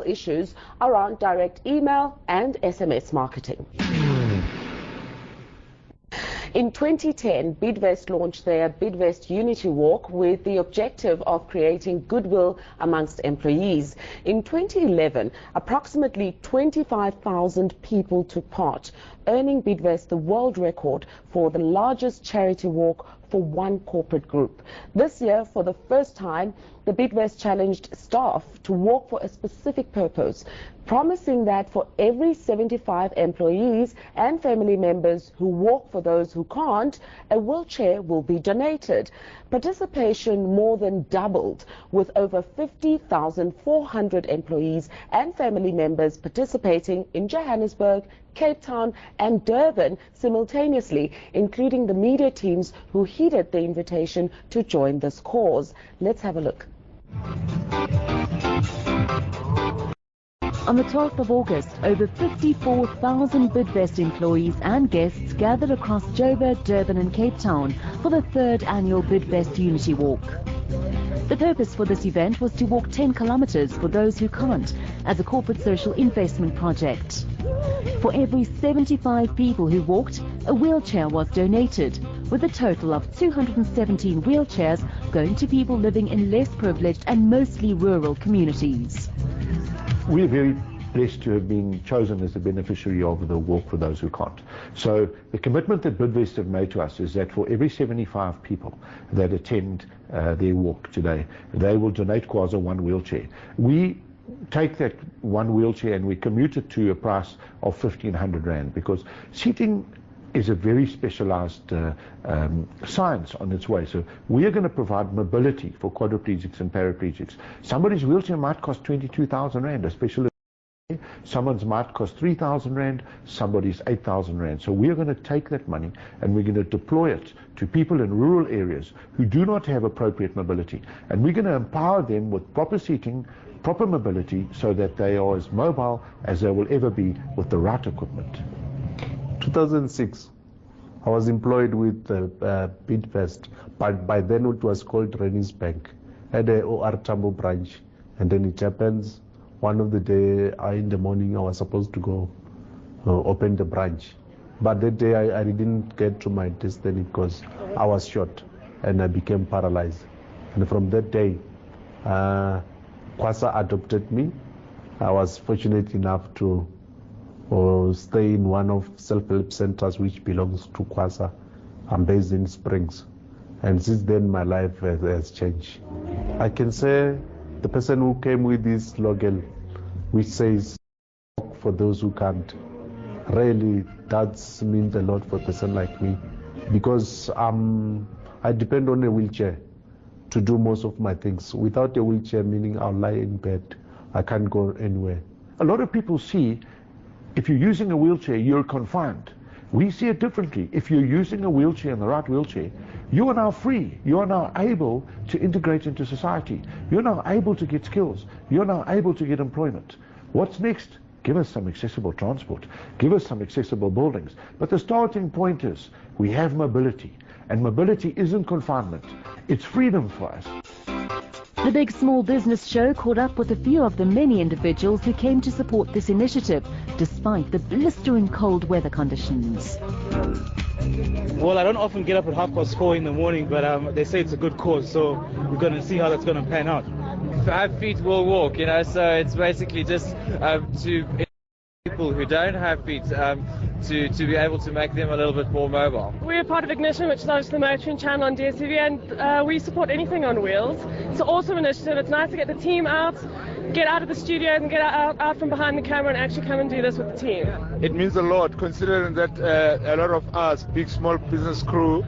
issues around direct email and SMS marketing. In 2010, Bidvest launched their Bidvest Unity Walk with the objective of creating goodwill amongst employees. In 2011, approximately 25,000 people took part, earning Bidvest the world record for the largest charity walk for one corporate group. This year, for the first time, the Bidvest challenged staff to walk for a specific purpose, promising that for every 75 employees and family members who walk for those who can't, a wheelchair will be donated. Participation more than doubled, with over 50,400 employees and family members participating in Johannesburg, Cape Town and Durban simultaneously, including the media teams who heeded the invitation to join this cause. Let's have a look. On the 12th of August, over 54,000 Bidvest employees and guests gathered across Joburg, Durban and Cape Town for the third annual Bidvest Unity Walk. The purpose for this event was to walk 10 kilometers for those who can't, as a corporate social investment project. For every 75 people who walked, a wheelchair was donated, with a total of 217 wheelchairs going to people living in less privileged and mostly rural communities. We're very blessed to have been chosen as the beneficiary of the Walk for Those Who Can't. So the commitment that Bidvest have made to us is that for every 75 people that attend their walk today, they will donate QASA one wheelchair. We take that one wheelchair and we commute it to a price of 1,500 Rand, because seating is a very specialized science on its way. So we are going to provide mobility for quadriplegics and paraplegics. Somebody's wheelchair might cost 22,000 Rand, a specialist. Someone's might cost 3,000 Rand, somebody's 8,000 Rand. So we are going to take that money and we're going to deploy it to people in rural areas who do not have appropriate mobility. And we're going to empower them with proper seating, proper mobility, so that they are as mobile as they will ever be with the right equipment. 2006, I was employed with Bidvest, but by then it was called Rennie's Bank, at the OR Tambo branch. And then it happens, one of the day in the morning I was supposed to go open the branch. But that day I didn't get to my destiny because I was shot and I became paralyzed. And from that day, QASA adopted me. I was fortunate enough to stay in one of self-help centers which belongs to QASA. I'm based in Springs, and since then my life has changed. I can say the person who came with this slogan which says for those who can't, really that means a lot for a person like me, because I depend on a wheelchair to do most of my things. Without a wheelchair, meaning I'll lie in bed, I can't go anywhere. A lot of people see if you're using a wheelchair, you're confined. We see it differently. If you're using a wheelchair, and the right wheelchair, you are now free. You are now able to integrate into society. You're now able to get skills. You're now able to get employment. What's next? Give us some accessible transport. Give us some accessible buildings. But the starting point is we have mobility. And mobility isn't confinement. It's freedom for us. The Big Small Business Show caught up with a few of the many individuals who came to support this initiative, despite the blistering cold weather conditions. Well, I don't often get up at 4:30 in the morning, but they say it's a good cause, so we're going to see how that's going to pan out. 5 feet will walk, so it's basically just to people who don't have feet, to be able to make them a little bit more mobile. We're part of Ignition, which is the motoring channel on DSTV, and we support anything on wheels. It's an awesome initiative. It's nice to get the team out, get out of the studio and get out from behind the camera and actually come and do this with the team. It means a lot, considering that a lot of us, big small business crew,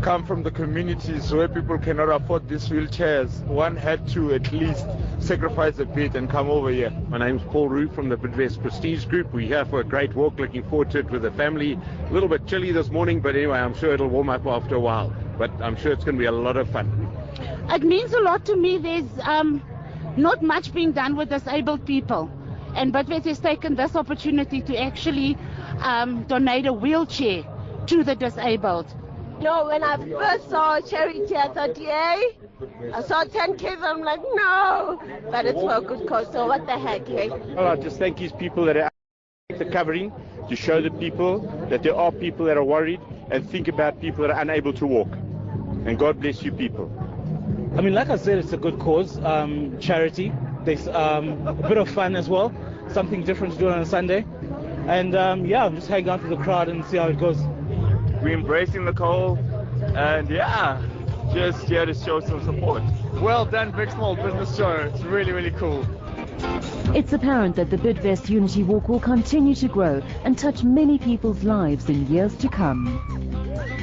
come from the communities where people cannot afford these wheelchairs. One had to at least sacrifice a bit and come over here. My name's Paul Root from the Bidvest Prestige Group. We're here for a great walk, looking forward to it with the family. A little bit chilly this morning, but anyway, I'm sure it'll warm up after a while. But I'm sure it's going to be a lot of fun. It means a lot to me. There's not much being done with disabled people. And Bidvest has taken this opportunity to actually donate a wheelchair to the disabled. No, when I first saw charity, I thought, yay. I saw 10K, I'm like, no. But it's for a good cause, so what the heck, hey? Well, I just thank these people that are the covering to show the people that there are people that are worried and think about people that are unable to walk. And God bless you people. I mean, like I said, it's a good cause, charity. There's a bit of fun as well, something different to do on a Sunday. And yeah, I'm just hanging out with the crowd and see how it goes. We're embracing the cold, and yeah, just here to show some support. Well done, Big Small Business Show. It's really, really cool. It's apparent that the Bidvest Unity Walk will continue to grow and touch many people's lives in years to come.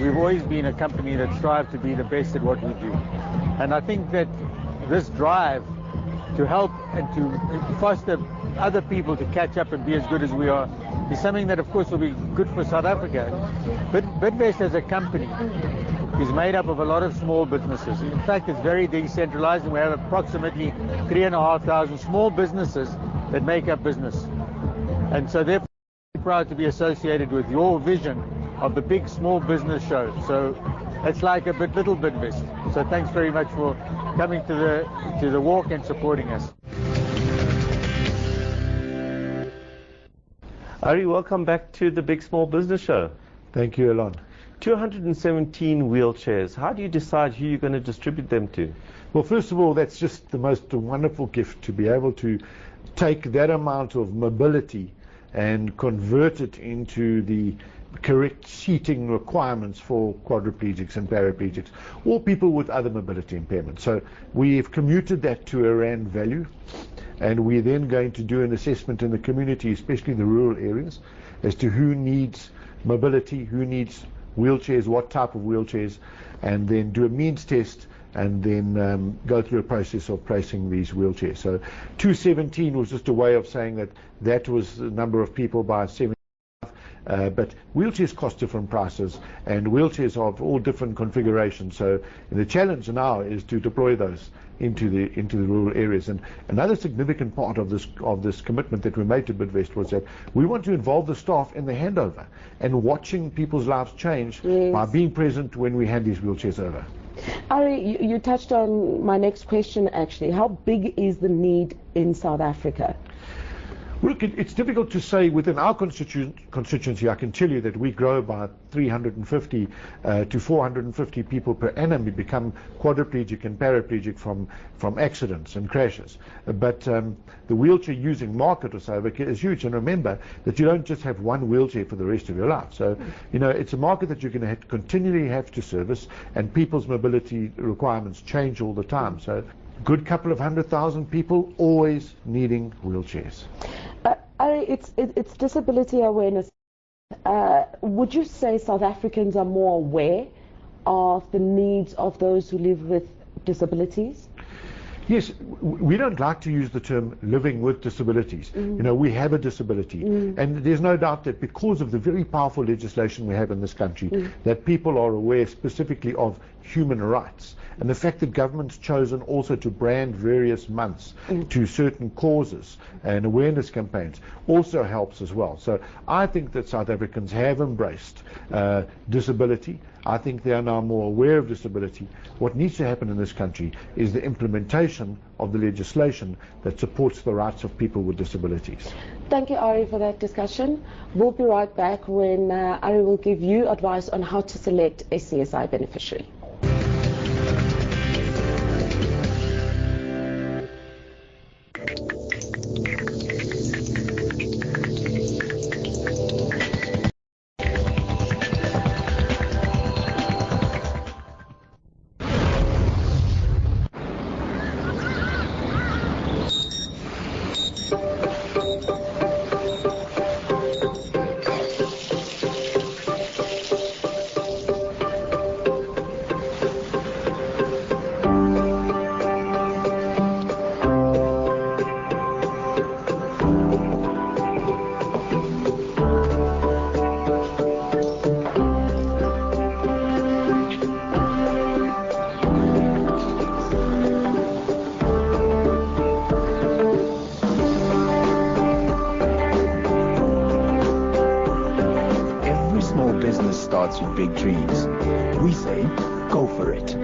We've always been a company that strives to be the best at what we do. And I think that this drive to help and to foster other people to catch up and be as good as we are is something that, of course, will be good for South Africa. But Bidvest as a company is made up of a lot of small businesses. In fact, it's very decentralized, and we have approximately 3,500 small businesses that make up business. And so therefore, I'm proud to be associated with your vision of the big small business show. So it's like a little Bidvest. So thanks very much for coming to the walk and supporting us. Ari, welcome back to the Big Small Business Show. Thank you, Elon. 217 wheelchairs. How do you decide who you're going to distribute them to? Well, first of all, that's just the most wonderful gift to be able to take that amount of mobility and convert it into the correct seating requirements for quadriplegics and paraplegics or people with other mobility impairments. So we've commuted that to a rand value, and we're then going to do an assessment in the community, especially the rural areas, as to who needs mobility, who needs wheelchairs, what type of wheelchairs, and then do a means test and then go through a process of pricing these wheelchairs. So 217 was just a way of saying that that was the number of people by 75. But wheelchairs cost different prices, and wheelchairs are of all different configurations. So the challenge now is to deploy those into the rural areas. And another significant part of this commitment that we made to Bidvest was that we want to involve the staff in the handover and watching people's lives change by being present when we hand these wheelchairs over. Ari, you touched on my next question actually. How big is the need in South Africa? Look, it's difficult to say within our constituency. I can tell you that we grow by 350 to 450 people per annum. We become quadriplegic and paraplegic from accidents and crashes. But the wheelchair using market of South Africa is huge. And remember that you don't just have one wheelchair for the rest of your life. So, you know, it's a market that you're going to continually have to service, and people's mobility requirements change all the time. So good couple of 100,000 people always needing wheelchairs. It's disability awareness. Would you say South Africans are more aware of the needs of those who live with disabilities? Yes, we don't like to use the term living with disabilities. You know, we have a disability. And there's no doubt that because of the very powerful legislation we have in this country, that people are aware specifically of human rights. And the fact that government's chosen also to brand various months to certain causes and awareness campaigns also helps as well. So I think that South Africans have embraced disability. I think they are now more aware of disability. What needs to happen in this country is the implementation of the legislation that supports the rights of people with disabilities. Thank you, Ari, for that discussion. We'll be right back when Ari will give you advice on how to select a CSI beneficiary. starts with big dreams. We say, go for it.